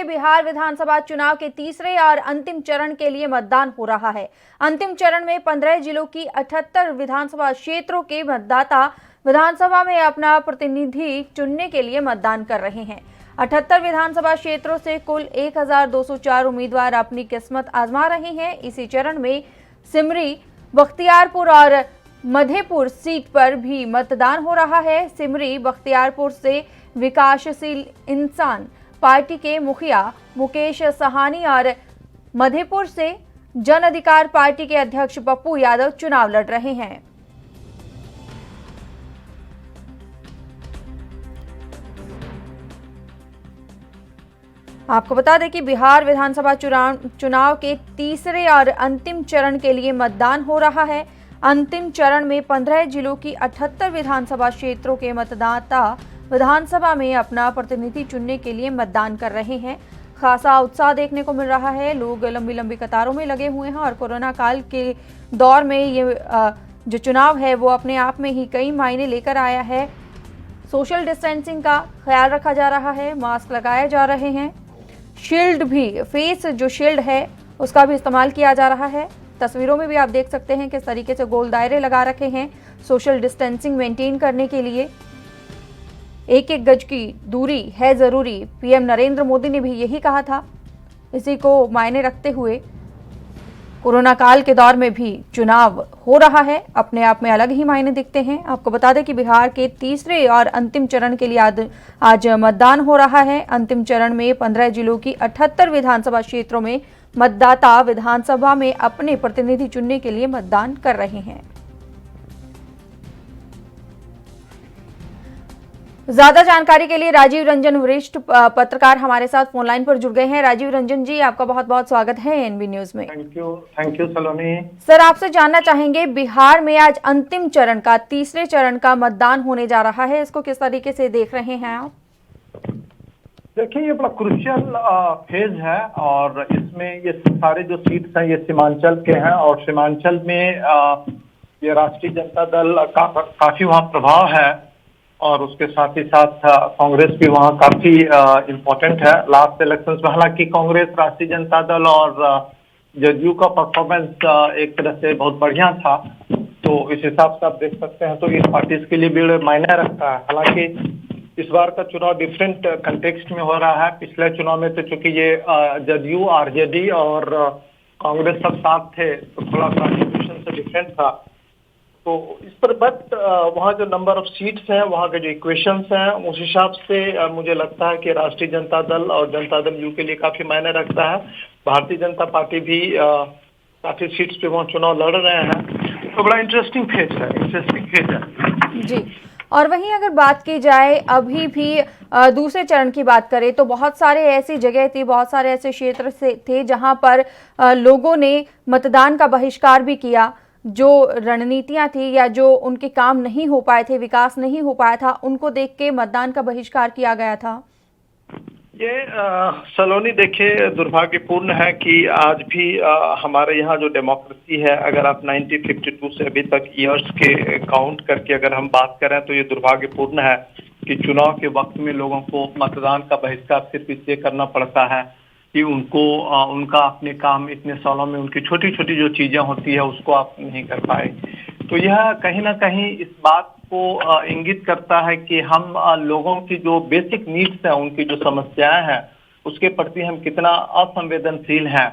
बिहार विधानसभा चुनाव के तीसरे और अंतिम चरण के लिए मतदान हो रहा है। अंतिम चरण में 15 जिलों की 78 विधानसभा क्षेत्रों के मतदाता विधानसभा में अपना प्रतिनिधि चुनने के लिए मतदान कर रहे हैं। 78 विधानसभा क्षेत्रों से कुल 1204 उम्मीदवार अपनी किस्मत आजमा रहे हैं। इसी चरण में सिमरी, बख्तियारपुर और मधेपुर सीट पर भी मतदान हो रहा है। सिमरी, बख्तियारपुर से विकासशील इंसान पार्टी के मुखिया मुकेश सहानी और मधेपुर से जन अधिकार पार्टी के अध्यक्ष पप्पू यादव चुनाव लड़ रहे हैं। आपको बता दें कि बिहार विधानसभा चुनाव के तीसरे और अंतिम चरण के लिए मतदान हो रहा है। अंतिम चरण में 15 जिलों की 78 विधानसभा क्षेत्रों के मतदाता विधानसभा में अपना प्रतिनिधि चुनने के लिए मतदान कर रहे हैं। खासा उत्साह देखने को मिल रहा है। लोग लंबी लंबी कतारों में लगे हुए हैं और कोरोना काल के दौर में ये जो चुनाव है वो अपने आप में ही कई मायने लेकर आया है। सोशल डिस्टेंसिंग का ख्याल रखा जा रहा है, मास्क लगाए जा रहे हैं, शील्ड भी, फेस जो शील्ड है उसका भी इस्तेमाल किया जा रहा है। तस्वीरों में भी आप देख सकते हैं किस तरीके से गोल दायरे लगा रखे हैं सोशल डिस्टेंसिंग मेंटेन करने के लिए। एक एक गज की दूरी है जरूरी, पीएम नरेंद्र मोदी ने भी यही कहा था। इसी को मायने रखते हुए कोरोना काल के दौर में भी चुनाव हो रहा है, अपने आप में अलग ही मायने दिखते हैं। आपको बता दें कि बिहार के तीसरे और अंतिम चरण के लिए आज मतदान हो रहा है। अंतिम चरण में 15 जिलों की 78 विधानसभा क्षेत्रों में मतदाता विधानसभा में अपने प्रतिनिधि चुनने के लिए मतदान कर रहे हैं। ज्यादा जानकारी के लिए राजीव रंजन, वरिष्ठ पत्रकार, हमारे साथ फोन लाइन पर जुड़ गए हैं। राजीव रंजन जी, आपका बहुत बहुत स्वागत है एनबी न्यूज में। Thank you Saloni. सर, आपसे जानना चाहेंगे, बिहार में आज अंतिम चरण का, तीसरे चरण का मतदान होने जा रहा है, इसको किस तरीके से देख रहे हैं आप? देखिए, ये बड़ा क्रूशियल फेज है और इसमें ये सारे जो सीट्स हैं ये सीमांचल के हैं और सीमांचल में ये राष्ट्रीय जनता दल का काफी वहाँ प्रभाव है और उसके साथ ही साथ कांग्रेस भी वहाँ काफी इम्पोर्टेंट है। लास्ट इलेक्शंस में हालांकि कांग्रेस, राष्ट्रीय जनता दल और जदयू का परफॉर्मेंस एक तरह से बहुत बढ़िया था, तो इस हिसाब से आप देख सकते हैं तो इन पार्टीज के लिए भी मायने रखता है। हालांकि इस बार का चुनाव डिफरेंट कंटेक्स्ट में हो रहा है। पिछले चुनाव में तो चूंकि ये जदयू, आरजेडी और कांग्रेस सब साथ थे तो थोड़ा कॉन्स्टिट्यूशन से डिफरेंट था, तो इस पर बट वहाँ जो नंबर ऑफ सीट्स हैं, वहाँ के जो इक्वेशंस हैं, उस हिसाब से मुझे लगता है कि राष्ट्रीय जनता दल और जनता दल यू के लिए काफी मायने रखता है। भारतीय जनता पार्टी भी काफी सीट्स पे वहाँ चुनाव लड़ रहे हैं, तो बड़ा इंटरेस्टिंग फेज है। जी, और वहीं अगर बात की जाए अभी भी दूसरे चरण की बात करें तो बहुत सारे ऐसी जगह थी, बहुत सारे ऐसे क्षेत्र थे जहां पर लोगों ने मतदान का बहिष्कार भी किया। जो रणनीतियां थी या जो उनके काम नहीं हो पाए थे, विकास नहीं हो पाया था, उनको देख के मतदान का बहिष्कार किया गया था। ये सलोनी, देखिए, दुर्भाग्यपूर्ण है कि आज भी हमारे यहाँ जो डेमोक्रेसी है, अगर आप 1952 से अभी तक ईयर्स के काउंट करके अगर हम बात करें तो ये दुर्भाग्यपूर्ण है कि चुनाव के वक्त में लोगों को मतदान का बहिष्कार सिर्फ इसलिए करना पड़ता है कि उनको उनका अपने काम इतने सालों में उनकी छोटी छोटी जो चीजें होती है उसको आप नहीं कर पाए। तो यह कहीं ना कहीं इस बात को इंगित करता है कि हम लोगों की जो बेसिक नीड्स हैं, उनकी जो समस्याएं हैं, उसके प्रति हम कितना असंवेदनशील हैं।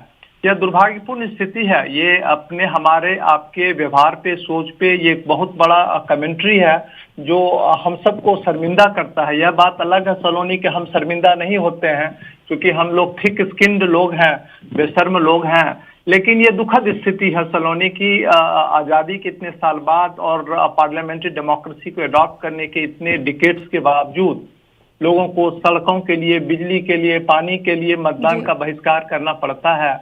यह दुर्भाग्यपूर्ण स्थिति है। ये अपने हमारे आपके व्यवहार पे, सोच पे ये एक बहुत बड़ा कमेंट्री है जो हम सबको शर्मिंदा करता है। यह बात अलग है सलोनी कि हम शर्मिंदा नहीं होते हैं क्योंकि हम लोग थिक स्किन्ड लोग हैं, बेशर्म लोग हैं, लेकिन ये दुखद स्थिति है सलोनी की आज़ादी के इतने साल बाद और पार्लियामेंट्री डेमोक्रेसी को अडॉप्ट करने के इतने डिकेड्स के बावजूद लोगों को सड़कों के लिए, बिजली के लिए, पानी के लिए मतदान का बहिष्कार करना पड़ता है।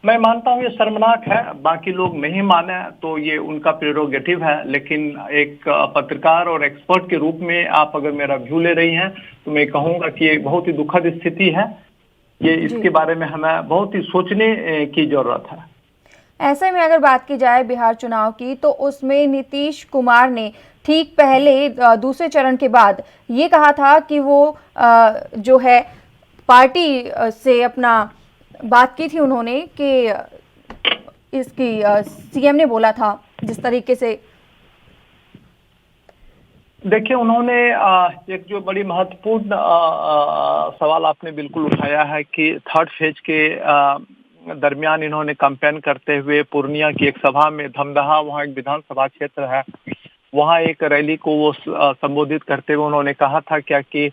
मैं मानता हूँ ये शर्मनाक है, बाकी लोग नहीं माने तो ये उनका प्रेरोगेटिव है, लेकिन एक पत्रकार और एक्सपर्ट के रूप में आप अगर मेरा व्यू ले रही हैं तो मैं कहूँगा कि ये बहुत ही दुखद स्थिति है। ये इसके बारे में हमें बहुत ही सोचने की जरूरत है। ऐसे में अगर बात की जाए बिहार चुनाव की तो उसमें नीतीश कुमार ने ठीक पहले दूसरे चरण के बाद ये कहा था कि वो जो है पार्टी से अपना बात की थी उन्होंने कि इसकी सीएम ने बोला था जिस तरीके से। देखिए, उन्होंने एक जो बड़ी महत्वपूर्ण सवाल आपने बिल्कुल उठाया है कि थर्ड फेज के दरमियान इन्होंने कैंपेन करते हुए पूर्णिया की एक सभा में धमदाहा, वहाँ एक विधानसभा क्षेत्र है, वहाँ एक रैली को वो संबोधित करते हुए उन्होंने कहा था क्या कि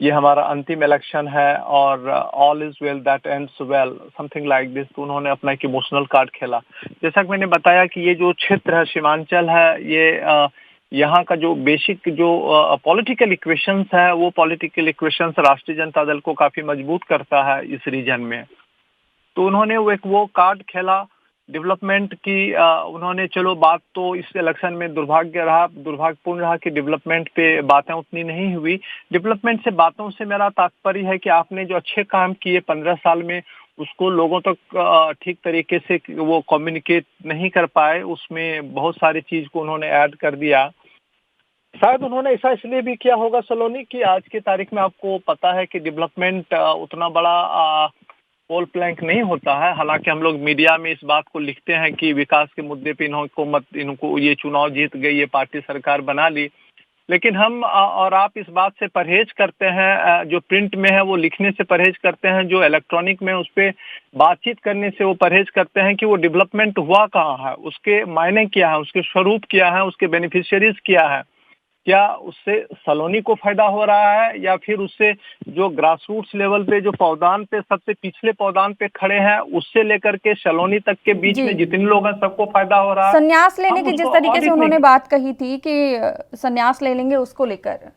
ये हमारा अंतिम इलेक्शन है और all is well that ends well, something like this. तो उन्होंने अपना एक इमोशनल कार्ड खेला। जैसा कि मैंने बताया कि ये जो क्षेत्र है सीमांचल है, ये यहाँ का जो बेसिक जो पॉलिटिकल इक्वेशंस है, वो पॉलिटिकल इक्वेशंस राष्ट्रीय जनता दल को काफी मजबूत करता है इस रीजन में। तो उन्होंने वो कार्ड खेला डेवलपमेंट की। उन्होंने चलो बात तो इस इलेक्शन में दुर्भाग्यपूर्ण रहा कि डेवलपमेंट पे बातें उतनी नहीं हुई। डेवलपमेंट से बातों से मेरा तात्पर्य है कि आपने जो अच्छे काम किए 15 साल में, उसको लोगों तक ठीक तरीके से वो कम्युनिकेट नहीं कर पाए, उसमें बहुत सारी चीज को उन्होंने ऐड कर दिया। शायद उन्होंने ऐसा इसलिए भी किया होगा सलोनी कि आज की तारीख में आपको पता है कि डेवलपमेंट उतना बड़ा पोल प्लैंक नहीं होता है। हालांकि हम लोग मीडिया में इस बात को लिखते हैं कि विकास के मुद्दे पे इनको ये चुनाव जीत गई, ये पार्टी सरकार बना ली, लेकिन हम और आप इस बात से परहेज करते हैं, जो प्रिंट में है वो लिखने से परहेज करते हैं, जो इलेक्ट्रॉनिक में उस पर बातचीत करने से वो परहेज करते हैं कि वो डेवलपमेंट हुआ कहाँ है, उसके मायने क्या है, उसके स्वरूप क्या है, उसके बेनिफिशियरीज क्या है। क्या उससे सलोनी को फायदा हो रहा है या फिर उससे जो ग्रास रूट्स लेवल पे जो पौदान पे सबसे पिछले पौदान पे खड़े हैं उससे लेकर के सलोनी तक के बीच में जितने लोग हैं सबको फायदा हो रहा है। संन्यास लेने की जिस तरीके से उन्होंने बात कही थी कि संन्यास ले लेंगे, उसको लेकर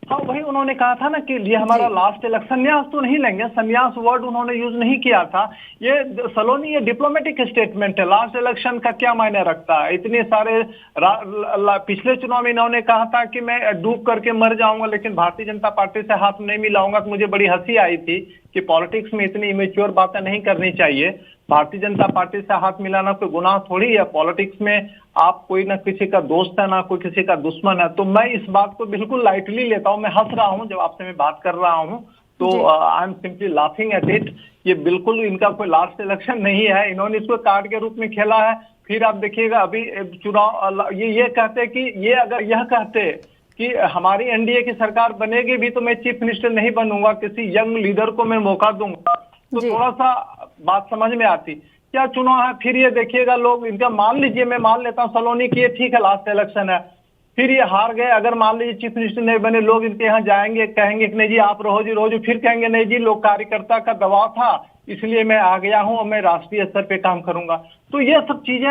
हाँ, वही उन्होंने कहा था ना कि ये हमारा लास्ट इलेक्शन। संन्यास तो नहीं लेंगे, संन्यास वर्ड उन्होंने यूज नहीं किया था। ये सलोनी ये डिप्लोमेटिक स्टेटमेंट है। लास्ट इलेक्शन का क्या मायने रखता है? इतने सारे पिछले चुनाव में इन्होंने कहा था कि मैं डूब करके मर जाऊंगा लेकिन भारतीय जनता पार्टी से हाथ नहीं मिलाऊंगा। तो मुझे बड़ी हंसी आई थी कि पॉलिटिक्स में इतनी इमेच्योर बातें नहीं करनी चाहिए। भारतीय जनता पार्टी से हाथ मिलाना कोई गुनाह थोड़ी है। पॉलिटिक्स में आप कोई ना किसी का दोस्त है ना कोई किसी का दुश्मन है। तो मैं इस बात को बिल्कुल लाइटली लेता हूं। मैं हंस रहा हूं जब आपसे मैं बात कर रहा हूं, तो I am simply laughing at it. ये बिल्कुल इनका कोई लास्ट इलेक्शन नहीं है। इन्होंने इसको कार्ड के रूप में खेला है। फिर आप देखिएगा अभी चुनाव ये कहते कि ये अगर यह कहते कि हमारी एनडीए की सरकार बनेगी भी तो मैं चीफ मिनिस्टर नहीं बनूंगा, किसी यंग लीडर को मैं मौका दूंगा, तो थोड़ा सा बात समझ में आती। क्या चुनाव है? फिर ये देखिएगा लोग इनका, मान लीजिए मैं मान लेता हूँ सलोनी की ये ठीक है लास्ट इलेक्शन है, फिर ये हार गए, अगर मान लीजिए चीफ मिनिस्टर नहीं बने, लोग इनके यहाँ जाएंगे, कहेंगे कि नहीं जी आप रहो जी, फिर कहेंगे नहीं जी लोग कार्यकर्ता का दबाव था इसलिए मैं आ गया हूं और मैं राष्ट्रीय स्तर पे काम करूंगा। तो ये सब चीजें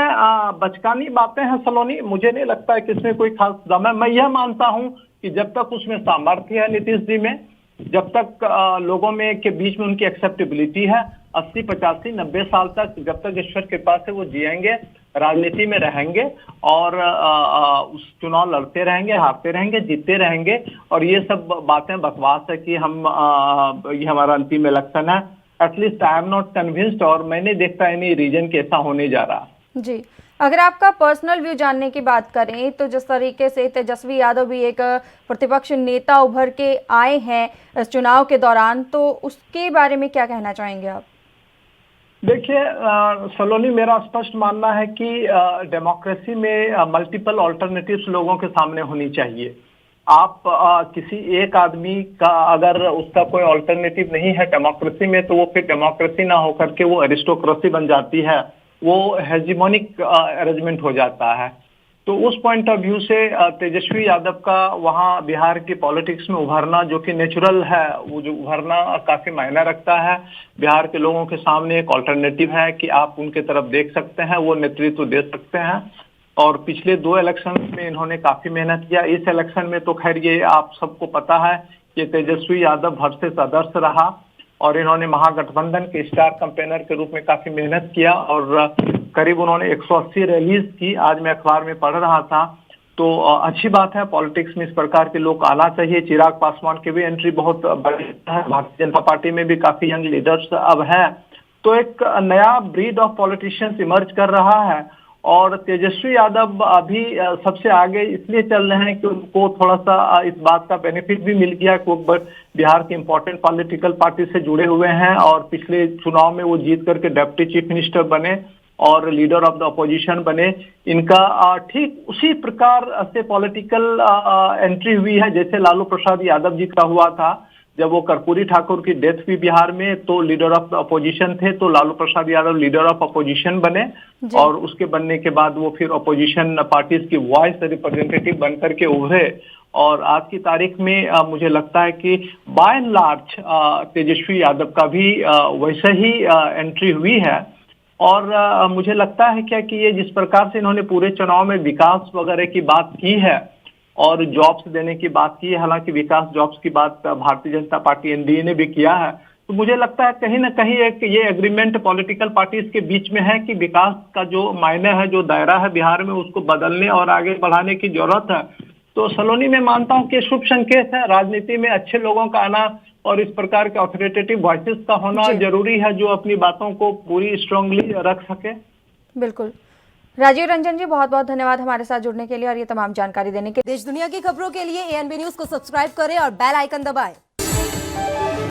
बचकानी बातें हैं सलोनी। मुझे नहीं लगता है कि इसमें कोई खास दम है। मैं यह मानता हूं कि जब तक उसमें सामर्थ्य है नीतीश जी में, जब तक लोगों में के बीच में उनकी एक्सेप्टेबिलिटी है, 80, 85, 90 साल तक जब तक ईश्वर के पास से वो जिएंगे, राजनीति में रहेंगे और उस चुनाव लड़ते रहेंगे, हारते रहेंगे, जीतते रहेंगे। और ये सब बातें बकवास है कि हम ये हमारा अंतिम इलेक्शन है, at least I am not convinced और मैंने देखता है नहीं रीजन के ऐसा होने जा रहा जी। अगर आपका पर्सनल व्यू जानने की बात करें तो जिस तरीके से तेजस्वी यादव भी एक प्रतिपक्ष नेता उभर के आए हैं इस चुनाव के दौरान, तो उसके बारे में क्या कहना चाहेंगे आप? देखिए सलोनी, मेरा स्पष्ट मानना है कि डेमोक्रेसी में मल्टीपल ऑल्टरनेटिव्स लोगों के सामने होनी चाहिए। आप किसी एक आदमी का अगर उसका कोई ऑल्टरनेटिव नहीं है डेमोक्रेसी में, तो वो फिर डेमोक्रेसी ना होकर के वो एरिस्टोक्रेसी बन जाती है, वो हेजिमोनिक अरेंजमेंट हो जाता है। तो उस पॉइंट ऑफ व्यू से तेजस्वी यादव का वहाँ बिहार की पॉलिटिक्स में उभरना जो कि नेचुरल है, वो जो उभरना काफी मायने रखता है। बिहार के लोगों के सामने एक ऑल्टरनेटिव है कि आप उनके तरफ देख सकते हैं, वो नेतृत्व दे सकते हैं। और पिछले 2 इलेक्शन में इन्होंने काफी मेहनत किया। इस इलेक्शन में तो खैर ये आप सबको पता है कि तेजस्वी यादव वर्सेस अदर्स रहा और इन्होंने महागठबंधन के स्टार कैंपेनर के रूप में काफी मेहनत किया और करीब उन्होंने 180 रैलीज की। आज मैं अखबार में पढ़ रहा था, तो अच्छी बात है। पॉलिटिक्स में इस प्रकार के लोग आना चाहिए। चिराग पासवान की भी एंट्री बहुत बड़ी है। भारतीय जनता पार्टी में भी काफी यंग लीडर्स अब हैं। तो एक नया ब्रीड ऑफ पॉलिटिशियंस इमर्ज कर रहा है और तेजस्वी यादव अभी सबसे आगे इसलिए चल रहे हैं कि उनको थोड़ा सा इस बात का बेनिफिट भी मिल गया कि वो बिहार के इंपॉर्टेंट पॉलिटिकल पार्टी से जुड़े हुए हैं और पिछले चुनाव में वो जीत करके डिप्टी चीफ मिनिस्टर बने और लीडर ऑफ द अपोजिशन बने। इनका ठीक उसी प्रकार से पॉलिटिकल एंट्री हुई है जैसे लालू प्रसाद यादव जी का हुआ था। जब वो कर्पूरी ठाकुर की डेथ हुई बिहार में तो लीडर ऑफ द अपोजिशन थे, तो Lalu Prasad Yadav leader of opposition बने और उसके बनने के बाद वो फिर अपोजिशन पार्टीज की वॉइस रिप्रेजेंटेटिव बनकर के उभरे। और आज की तारीख में मुझे लगता है कि bye and large Tejashwi Yadav का भी वैसे ही एंट्री हुई है। और मुझे लगता है क्या कि ये जिस प्रकार से इन्होंने पूरे चुनाव में विकास वगैरह की बात की है और जॉब्स देने की बात की है, हालांकि विकास जॉब्स की बात भारतीय जनता पार्टी एनडीए ने भी किया है, तो मुझे लगता है कहीं ना कहीं एक ये एग्रीमेंट पॉलिटिकल पार्टीज के बीच में है कि विकास का जो मायने है, जो दायरा है बिहार में, उसको बदलने और आगे बढ़ाने की जरूरत है। तो सलोनी में मानता हूं कि शुभ संकेत है। राजनीति में अच्छे लोगों का आना और इस प्रकार के ऑथोरिटेटिव वॉइसेस का होना जरूरी है जो अपनी बातों को पूरी स्ट्रांगली रख सके। बिल्कुल। राजीव रंजन जी, बहुत बहुत धन्यवाद हमारे साथ जुड़ने के लिए और ये तमाम जानकारी देने के लिए। देश दुनिया की खबरों के लिए ANB न्यूज को सब्सक्राइब करें और बेल आइकन दबाएं।